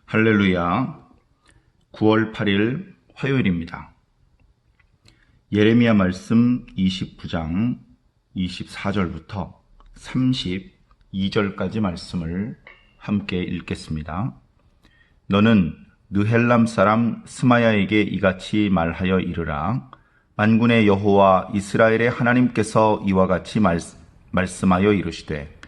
할렐루야. 9월 8일 화요일입니다. 예레미야 말씀 29장 24절부터 32절까지 말씀을 함께 읽겠습니다. 너는 느헬람 사람 스마야에게 이같이 말하여 이르라. 만군의 여호와 이스라엘의 하나님께서 이와 같이 말씀하여 이르시되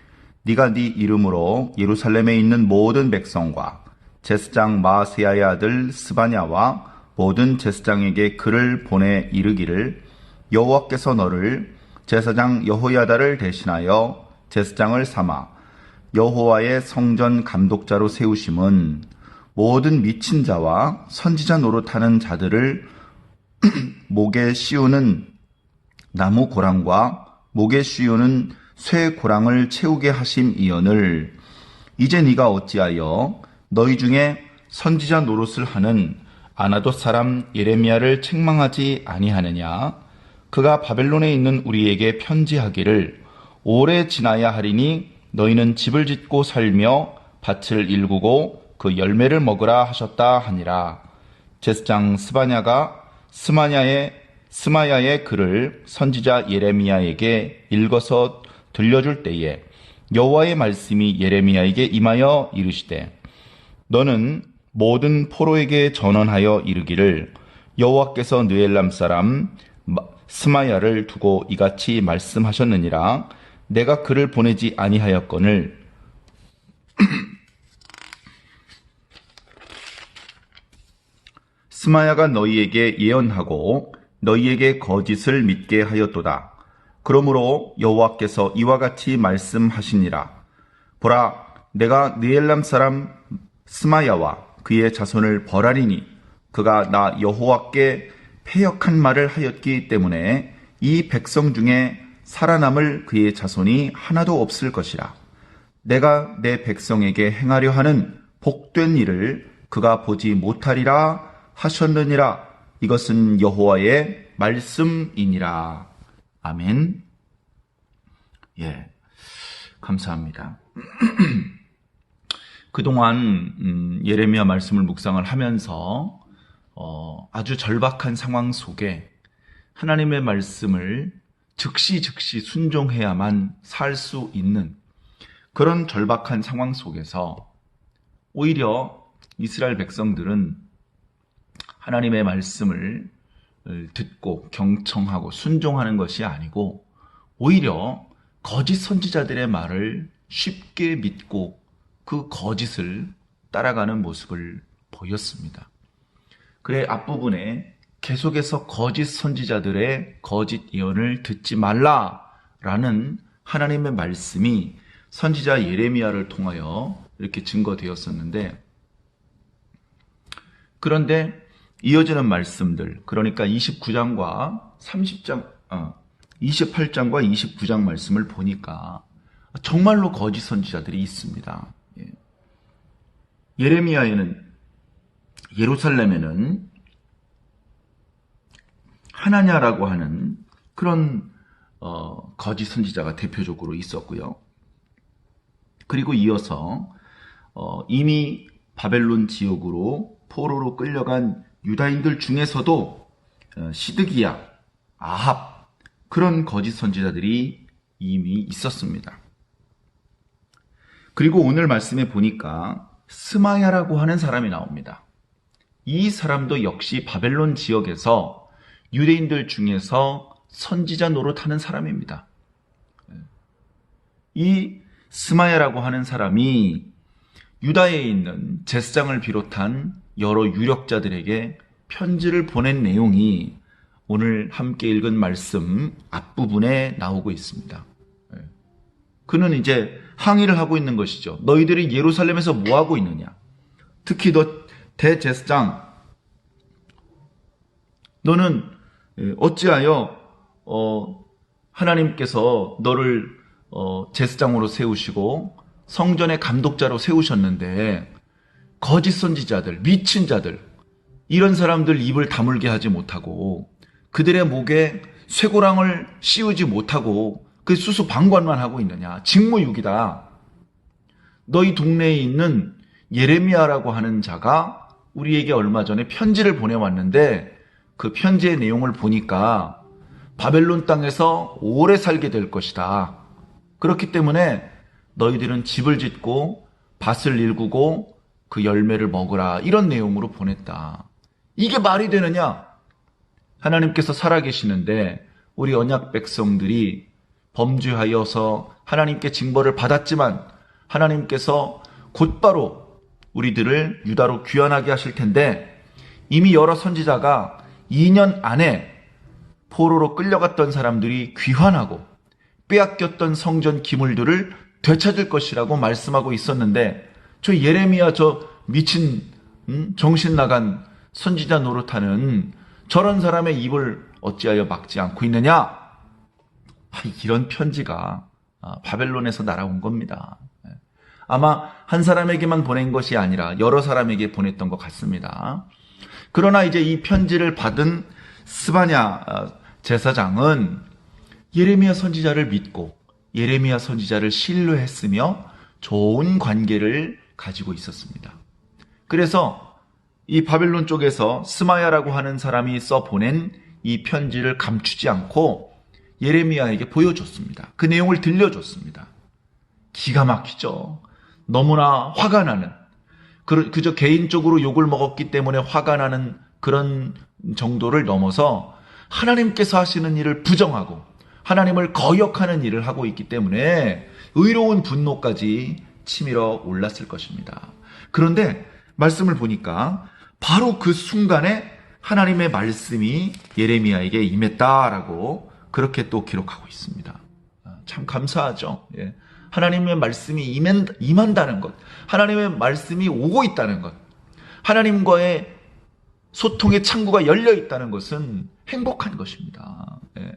네가 네 이름으로 예루살렘에 있는 모든 백성과 제사장 마아세야의 아들 스바냐와 모든 제사장에게 글을 보내 이르기를 여호와께서 너를 제사장 여호야다를 대신하여 제사장을 삼아 여호와의 성전 감독자로 세우심은 모든 미친 자와 선지자 노릇하는 자들을 목에 씌우는 나무 고랑과 목에 씌우는 쇠 고랑을 채우게 하심이언을 이제 네가 어찌하여 너희 중에 선지자 노릇을 하는 아나돗 사람 예레미야를 책망하지 아니하느냐? 그가 바벨론에 있는 우리에게 편지하기를 오래 지나야 하리니 너희는 집을 짓고 살며 밭을 일구고 그 열매를 먹으라 하셨다 하니라. 제사장 스바냐가 스마야의 글을 선지자 예레미야에게 읽어서 들려줄 때에 여호와의 말씀이 예레미야에게 임하여 이르시되 너는 모든 포로에게 전언하여 이르기를 여호와께서 느헬람 사람 스마야를 두고 이같이 말씀하셨느니라. 내가 그를 보내지 아니하였거늘 스마야가 너희에게 예언하고 너희에게 거짓을 믿게 하였도다. 그러므로 여호와께서 이와 같이 말씀하시니라. 보라, 내가 느헬람 사람 스마야와 그의 자손을 벌하리니 그가 나 여호와께 패역한 말을 하였기 때문에 이 백성 중에 살아남을 그의 자손이 하나도 없을 것이라. 내가 내 백성에게 행하려 하는 복된 일을 그가 보지 못하리라 하셨느니라. 이것은 여호와의 말씀이니라. 아멘. 예, 감사합니다. 그동안 예레미야 말씀을 묵상을 하면서 아주 절박한 상황 속에 하나님의 말씀을 즉시 순종해야만 살 수 있는 그런 절박한 상황 속에서 오히려 이스라엘 백성들은 하나님의 말씀을 듣고 경청하고 순종하는 것이 아니고 오히려 거짓 선지자들의 말을 쉽게 믿고 그 거짓을 따라가는 모습을 보였습니다. 그래 앞부분에 계속해서 거짓 선지자들의 거짓 예언을 듣지 말라라는 하나님의 말씀이 선지자 예레미야를 통하여 이렇게 증거되었었는데, 그런데 이어지는 말씀들, 그러니까 28장과 29장 말씀을 보니까 정말로 거짓 선지자들이 있습니다. 예루살렘에는 하나냐라고 하는 그런 거짓 선지자가 대표적으로 있었고요. 그리고 이어서 이미 바벨론 지역으로 포로로 끌려간 유다인들 중에서도 시드기야, 아합, 그런 거짓 선지자들이 이미 있었습니다. 그리고 오늘 말씀에 보니까 스마야라고 하는 사람이 나옵니다. 이 사람도 역시 바벨론 지역에서 유대인들 중에서 선지자 노릇하는 사람입니다. 이 스마야라고 하는 사람이 유다에 있는 제사장을 비롯한 여러 유력자들에게 편지를 보낸 내용이 오늘 함께 읽은 말씀 앞부분에 나오고 있습니다. 그는 이제 항의를 하고 있는 것이죠. 너희들이 예루살렘에서 뭐 하고 있느냐? 특히 너 대제사장, 너는 어찌하여 하나님께서 너를 제사장으로 세우시고 성전의 감독자로 세우셨는데 거짓 선지자들, 미친 자들, 이런 사람들 입을 다물게 하지 못하고 그들의 목에 쇠고랑을 씌우지 못하고 그 수수방관만 하고 있느냐? 직무유기다. 너희 동네에 있는 예레미야라고 하는 자가 우리에게 얼마 전에 편지를 보내왔는데 그 편지의 내용을 보니까 바벨론 땅에서 오래 살게 될 것이다. 그렇기 때문에 너희들은 집을 짓고 밭을 일구고 그 열매를 먹으라. 이런 내용으로 보냈다. 이게 말이 되느냐? 하나님께서 살아계시는데 우리 언약 백성들이 범죄하여서 하나님께 징벌을 받았지만 하나님께서 곧바로 우리들을 유다로 귀환하게 하실 텐데 이미 여러 선지자가 2년 안에 포로로 끌려갔던 사람들이 귀환하고 빼앗겼던 성전 기물들을 되찾을 것이라고 말씀하고 있었는데 저 예레미야 저 미친 정신 나간 선지자 노릇하는 저런 사람의 입을 어찌하여 막지 않고 있느냐? 이런 편지가 바벨론에서 날아온 겁니다. 아마 한 사람에게만 보낸 것이 아니라 여러 사람에게 보냈던 것 같습니다. 그러나 이제 이 편지를 받은 스바냐 제사장은 예레미야 선지자를 믿고 예레미야 선지자를 신뢰했으며 좋은 관계를 가지고 있었습니다. 그래서 이 바벨론 쪽에서 스마야라고 하는 사람이 써보낸 이 편지를 감추지 않고 예레미야에게 보여줬습니다. 그 내용을 들려줬습니다. 기가 막히죠. 너무나 화가 나는, 그저 개인적으로 욕을 먹었기 때문에 화가 나는 그런 정도를 넘어서 하나님께서 하시는 일을 부정하고 하나님을 거역하는 일을 하고 있기 때문에 의로운 분노까지 치밀어 올랐을 것입니다. 그런데 말씀을 보니까 바로 그 순간에 하나님의 말씀이 예레미야에게 임했다라고 그렇게 또 기록하고 있습니다. 참 감사하죠. 예. 하나님의 말씀이 임한다는 것, 하나님의 말씀이 오고 있다는 것, 하나님과의 소통의 창구가 열려 있다는 것은 행복한 것입니다. 예.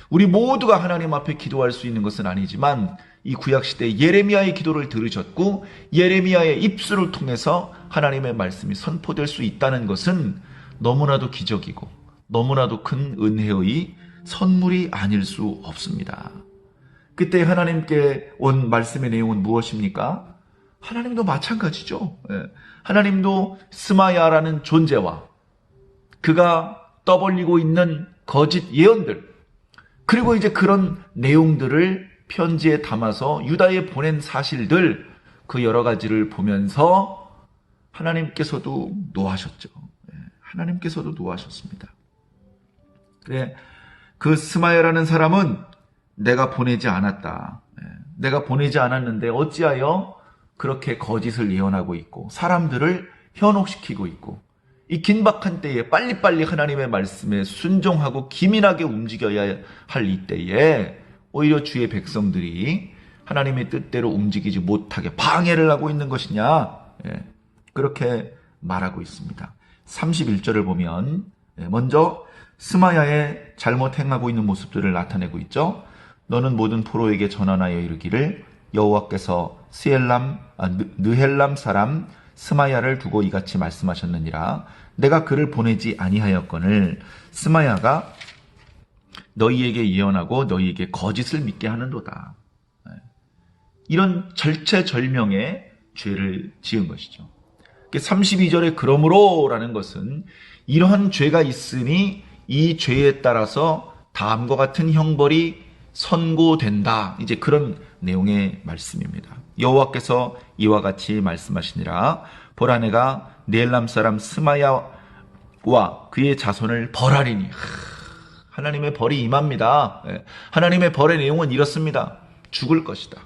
우리 모두가 하나님 앞에 기도할 수 있는 것은 아니지만 이 구약시대 예레미야의 기도를 들으셨고 예레미야의 입술을 통해서 하나님의 말씀이 선포될 수 있다는 것은 너무나도 기적이고 너무나도 큰 은혜의 선물이 아닐 수 없습니다. 그때 하나님께 온 말씀의 내용은 무엇입니까? 하나님도 마찬가지죠. 하나님도 스마야라는 존재와 그가 떠벌리고 있는 거짓 예언들, 그리고 이제 그런 내용들을 편지에 담아서 유다에 보낸 사실들, 그 여러 가지를 보면서 하나님께서도 노하셨죠. 하나님께서도 노하셨습니다. 그래, 그 스마야라는 사람은 내가 보내지 않았다. 내가 보내지 않았는데 어찌하여 그렇게 거짓을 예언하고 있고 사람들을 현혹시키고 있고 이 긴박한 때에 빨리빨리 하나님의 말씀에 순종하고 기민하게 움직여야 할 이때에 오히려 주의 백성들이 하나님의 뜻대로 움직이지 못하게 방해를 하고 있는 것이냐, 그렇게 말하고 있습니다. 31절을 보면 먼저 스마야의 잘못 행하고 있는 모습들을 나타내고 있죠. 너는 모든 포로에게 전언하여 이르기를 여호와께서 느헬람 사람 스마야를 두고 이같이 말씀하셨느니라. 내가 그를 보내지 아니하였거늘 스마야가 너희에게 예언하고 너희에게 거짓을 믿게 하는도다. 이런 절체절명의 죄를 지은 것이죠. 32절에 그러므로라는 것은 이러한 죄가 있으니 이 죄에 따라서 다음과 같은 형벌이 선고된다. 이제 그런 내용의 말씀입니다. 여호와께서 이와 같이 말씀하시니라. 보라 내가 느헬람 사람 스마야와 그의 자손을 벌하리니. 하나님의 벌이 임합니다. 하나님의 벌의 내용은 이렇습니다. 죽을 것이다.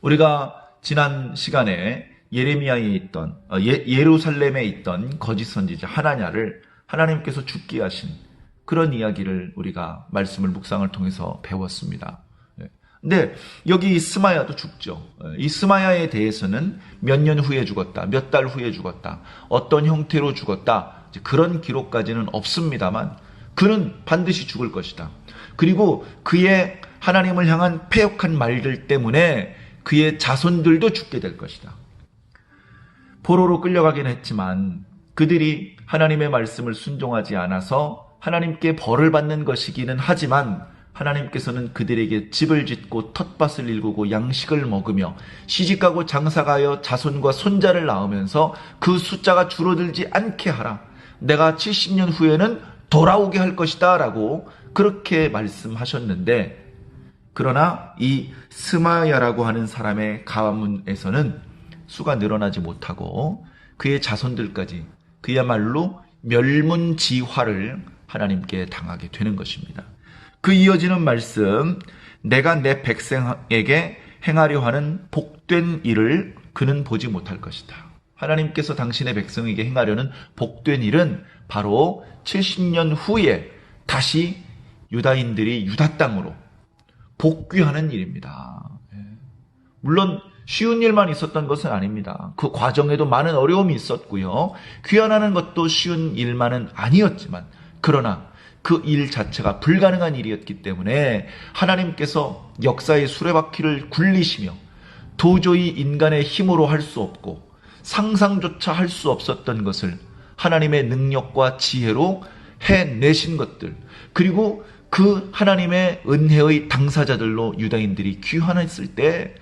우리가 지난 시간에 예레미야에 있던 예루살렘에 있던 거짓 선지자 하나냐를 하나님께서 죽게 하신 그런 이야기를 우리가 말씀을 묵상을 통해서 배웠습니다. 근데 여기 이 스마야도 죽죠. 이 스마야에 대해서는 몇 년 후에 죽었다, 몇 달 후에 죽었다, 어떤 형태로 죽었다, 그런 기록까지는 없습니다만 그는 반드시 죽을 것이다. 그리고 그의 하나님을 향한 패역한 말들 때문에 그의 자손들도 죽게 될 것이다. 포로로 끌려가긴 했지만 그들이 하나님의 말씀을 순종하지 않아서 하나님께 벌을 받는 것이기는 하지만 하나님께서는 그들에게 집을 짓고 텃밭을 일구고 양식을 먹으며 시집가고 장사가여 자손과 손자를 낳으면서 그 숫자가 줄어들지 않게 하라. 내가 70년 후에는 돌아오게 할 것이다 라고 그렇게 말씀하셨는데, 그러나 이 스마야라고 하는 사람의 가문에서는 수가 늘어나지 못하고 그의 자손들까지 그야말로 멸문지화를 하나님께 당하게 되는 것입니다. 그 이어지는 말씀, 내가 내 백성에게 행하려 하는 복된 일을 그는 보지 못할 것이다. 하나님께서 당신의 백성에게 행하려는 복된 일은 바로 70년 후에 다시 유다인들이 유다 땅으로 복귀하는 일입니다. 물론 쉬운 일만 있었던 것은 아닙니다. 그 과정에도 많은 어려움이 있었고요. 귀환하는 것도 쉬운 일만은 아니었지만, 그러나 그 일 자체가 불가능한 일이었기 때문에 하나님께서 역사의 수레바퀴를 굴리시며 도저히 인간의 힘으로 할 수 없고 상상조차 할 수 없었던 것을 하나님의 능력과 지혜로 해내신 것들, 그리고 그 하나님의 은혜의 당사자들로 유다인들이 귀환했을 때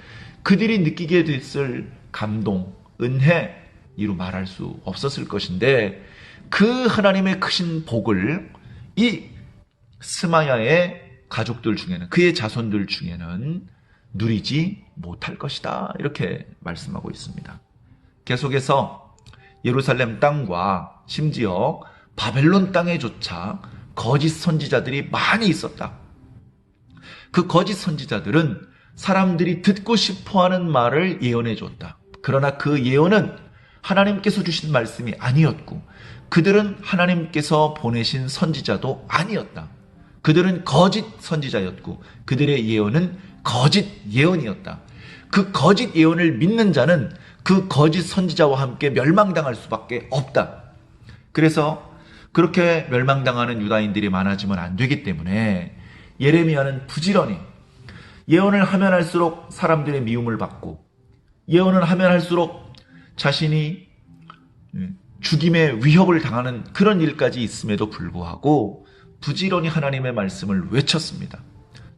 그들이 느끼게 됐을 감동, 은혜, 이루 말할 수 없었을 것인데, 그 하나님의 크신 복을 이 스마야의 가족들 중에는, 그의 자손들 중에는 누리지 못할 것이다, 이렇게 말씀하고 있습니다. 계속해서 예루살렘 땅과 심지어 바벨론 땅에조차 거짓 선지자들이 많이 있었다. 그 거짓 선지자들은 사람들이 듣고 싶어하는 말을 예언해 줬다. 그러나 그 예언은 하나님께서 주신 말씀이 아니었고, 그들은 하나님께서 보내신 선지자도 아니었다. 그들은 거짓 선지자였고 그들의 예언은 거짓 예언이었다. 그 거짓 예언을 믿는 자는 그 거짓 선지자와 함께 멸망당할 수밖에 없다. 그래서 그렇게 멸망당하는 유다인들이 많아지면 안 되기 때문에 예레미야는 부지런히 예언을 하면 할수록 사람들의 미움을 받고, 예언을 하면 할수록 자신이 죽임의 위협을 당하는 그런 일까지 있음에도 불구하고 부지런히 하나님의 말씀을 외쳤습니다.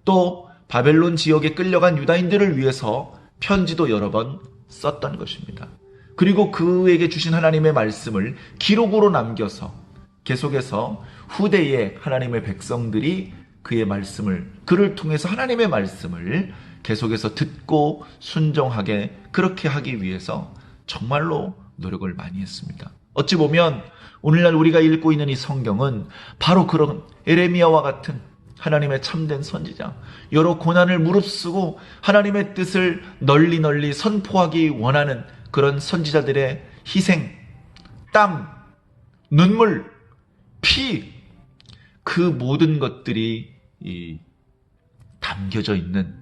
또 바벨론 지역에 끌려간 유다인들을 위해서 편지도 여러 번 썼던 것입니다. 그리고 그에게 주신 하나님의 말씀을 기록으로 남겨서 계속해서 후대에 하나님의 백성들이 그의 말씀을, 그를 통해서 하나님의 말씀을 계속해서 듣고 순종하게, 그렇게 하기 위해서 정말로 노력을 많이 했습니다. 어찌 보면 오늘날 우리가 읽고 있는 이 성경은 바로 그런 예레미야와 같은 하나님의 참된 선지자, 여러 고난을 무릅쓰고 하나님의 뜻을 널리 선포하기 원하는 그런 선지자들의 희생, 땀, 눈물, 피, 그 모든 것들이 담겨져 있는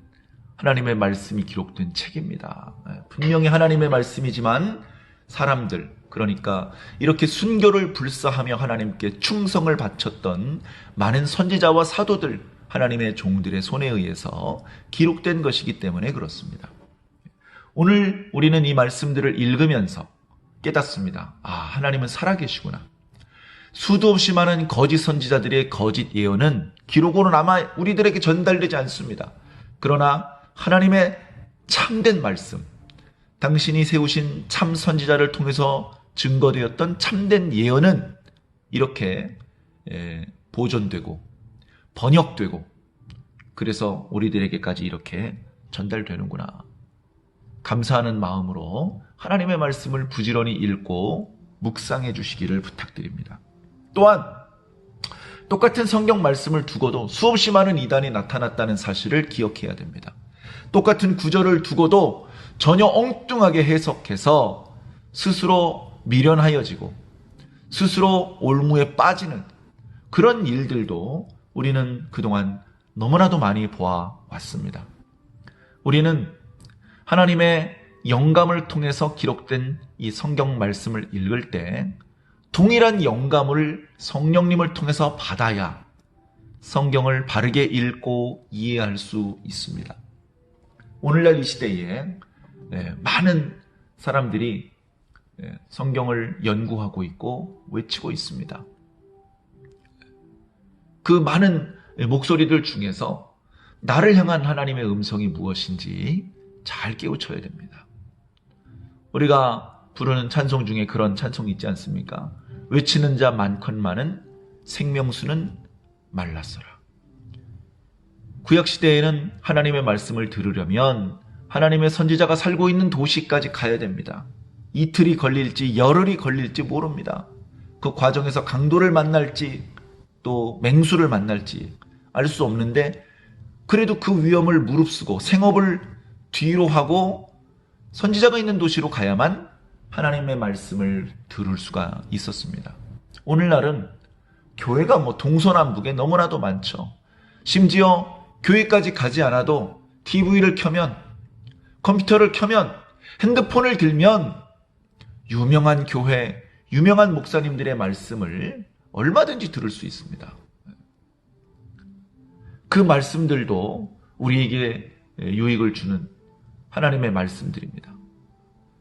하나님의 말씀이 기록된 책입니다. 분명히 하나님의 말씀이지만 사람들, 그러니까 이렇게 순교를 불사하며 하나님께 충성을 바쳤던 많은 선지자와 사도들, 하나님의 종들의 손에 의해서 기록된 것이기 때문에 그렇습니다. 오늘 우리는 이 말씀들을 읽으면서 깨닫습니다. 아, 하나님은 살아계시구나. 수도 없이 많은 거짓 선지자들의 거짓 예언은 기록으로는 아마 우리들에게 전달되지 않습니다. 그러나 하나님의 참된 말씀, 당신이 세우신 참 선지자를 통해서 증거되었던 참된 예언은 이렇게 보존되고 번역되고, 그래서 우리들에게까지 이렇게 전달되는구나. 감사하는 마음으로 하나님의 말씀을 부지런히 읽고 묵상해 주시기를 부탁드립니다. 또한 똑같은 성경 말씀을 두고도 수없이 많은 이단이 나타났다는 사실을 기억해야 됩니다. 똑같은 구절을 두고도 전혀 엉뚱하게 해석해서 스스로 미련하여지고 스스로 올무에 빠지는 그런 일들도 우리는 그동안 너무나도 많이 보아왔습니다. 우리는 하나님의 영감을 통해서 기록된 이 성경 말씀을 읽을 때 동일한 영감을 성령님을 통해서 받아야 성경을 바르게 읽고 이해할 수 있습니다. 오늘날 이 시대에 많은 사람들이 성경을 연구하고 있고 외치고 있습니다. 그 많은 목소리들 중에서 나를 향한 하나님의 음성이 무엇인지 잘 깨우쳐야 됩니다. 우리가 부르는 찬송 중에 그런 찬송이 있지 않습니까? 외치는 자 많건만은 생명수는 말랐어라. 구약시대에는 하나님의 말씀을 들으려면 하나님의 선지자가 살고 있는 도시까지 가야 됩니다. 이틀이 걸릴지 열흘이 걸릴지 모릅니다. 그 과정에서 강도를 만날지 또 맹수를 만날지 알 수 없는데, 그래도 그 위험을 무릅쓰고 생업을 뒤로 하고 선지자가 있는 도시로 가야만 하나님의 말씀을 들을 수가 있었습니다. 오늘날은 교회가 동서남북에 너무나도 많죠. 심지어 교회까지 가지 않아도 TV를 켜면, 컴퓨터를 켜면, 핸드폰을 들면 유명한 교회, 유명한 목사님들의 말씀을 얼마든지 들을 수 있습니다. 그 말씀들도 우리에게 유익을 주는 하나님의 말씀들입니다.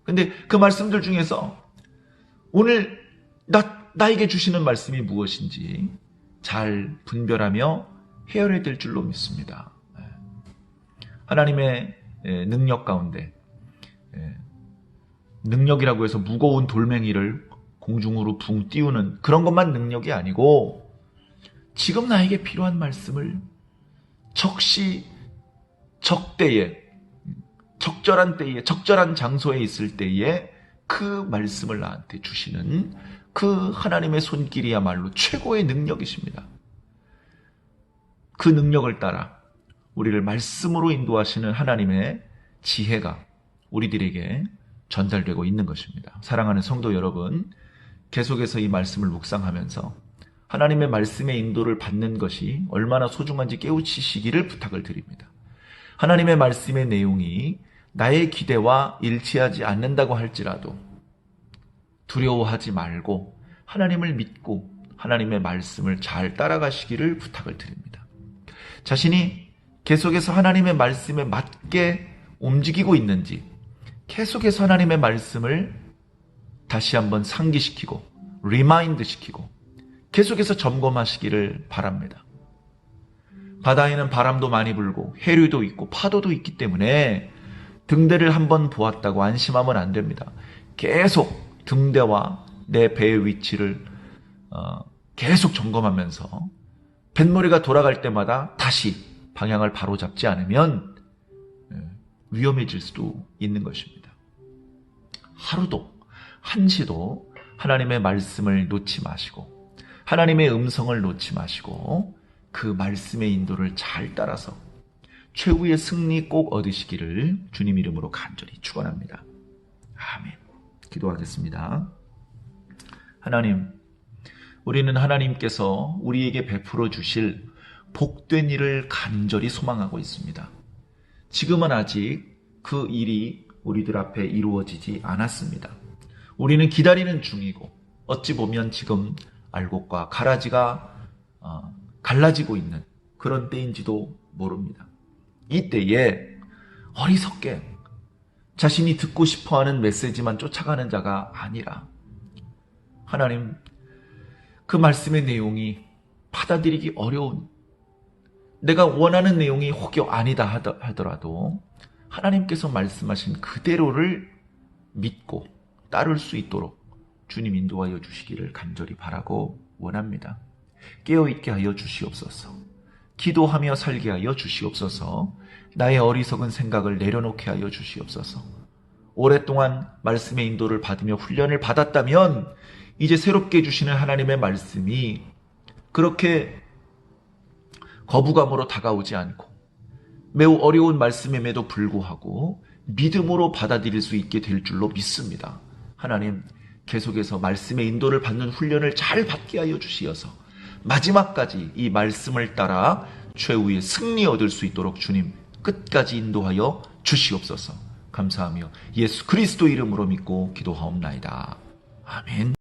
근데 그 말씀들 중에서 오늘 나에게 주시는 말씀이 무엇인지 잘 분별하며 헤아려야 될 줄로 믿습니다. 하나님의 능력 가운데, 능력이라고 해서 무거운 돌멩이를 공중으로 붕 띄우는 그런 것만 능력이 아니고, 지금 나에게 필요한 말씀을 적시, 적때에, 적절한 때에, 적절한 장소에 있을 때에 그 말씀을 나한테 주시는 그 하나님의 손길이야말로 최고의 능력이십니다. 그 능력을 따라 우리를 말씀으로 인도하시는 하나님의 지혜가 우리들에게 전달되고 있는 것입니다. 사랑하는 성도 여러분, 계속해서 이 말씀을 묵상하면서 하나님의 말씀의 인도를 받는 것이 얼마나 소중한지 깨우치시기를 부탁을 드립니다. 하나님의 말씀의 내용이 나의 기대와 일치하지 않는다고 할지라도 두려워하지 말고 하나님을 믿고 하나님의 말씀을 잘 따라가시기를 부탁을 드립니다. 자신이 계속해서 하나님의 말씀에 맞게 움직이고 있는지, 계속해서 하나님의 말씀을 다시 한번 상기시키고 리마인드 시키고 계속해서 점검하시기를 바랍니다. 바다에는 바람도 많이 불고 해류도 있고 파도도 있기 때문에 등대를 한번 보았다고 안심하면 안 됩니다. 계속 등대와 내 배의 위치를 계속 점검하면서 뱃머리가 돌아갈 때마다 다시 방향을 바로잡지 않으면 위험해질 수도 있는 것입니다. 하루도 한시도 하나님의 말씀을 놓지 마시고 하나님의 음성을 놓지 마시고 그 말씀의 인도를 잘 따라서 최후의 승리 꼭 얻으시기를 주님 이름으로 간절히 축원합니다. 아멘. 기도하겠습니다. 하나님, 우리는 하나님께서 우리에게 베풀어 주실 복된 일을 간절히 소망하고 있습니다. 지금은 아직 그 일이 우리들 앞에 이루어지지 않았습니다. 우리는 기다리는 중이고 어찌 보면 지금 알곡과 가라지가 갈라지고 있는 그런 때인지도 모릅니다. 이때에 어리석게 자신이 듣고 싶어하는 메시지만 쫓아가는 자가 아니라 하나님, 그 말씀의 내용이 받아들이기 어려운, 내가 원하는 내용이 혹여 아니다 하더라도 하나님께서 말씀하신 그대로를 믿고 따를 수 있도록 주님 인도하여 주시기를 간절히 바라고 원합니다. 깨어있게 하여 주시옵소서. 기도하며 살게 하여 주시옵소서. 나의 어리석은 생각을 내려놓게 하여 주시옵소서. 오랫동안 말씀의 인도를 받으며 훈련을 받았다면 이제 새롭게 주시는 하나님의 말씀이 그렇게 거부감으로 다가오지 않고 매우 어려운 말씀임에도 불구하고 믿음으로 받아들일 수 있게 될 줄로 믿습니다. 하나님, 계속해서 말씀의 인도를 받는 훈련을 잘 받게 하여 주시어서 마지막까지 이 말씀을 따라 최후의 승리 얻을 수 있도록 주님 끝까지 인도하여 주시옵소서. 감사하며 예수 그리스도 이름으로 믿고 기도하옵나이다. 아멘.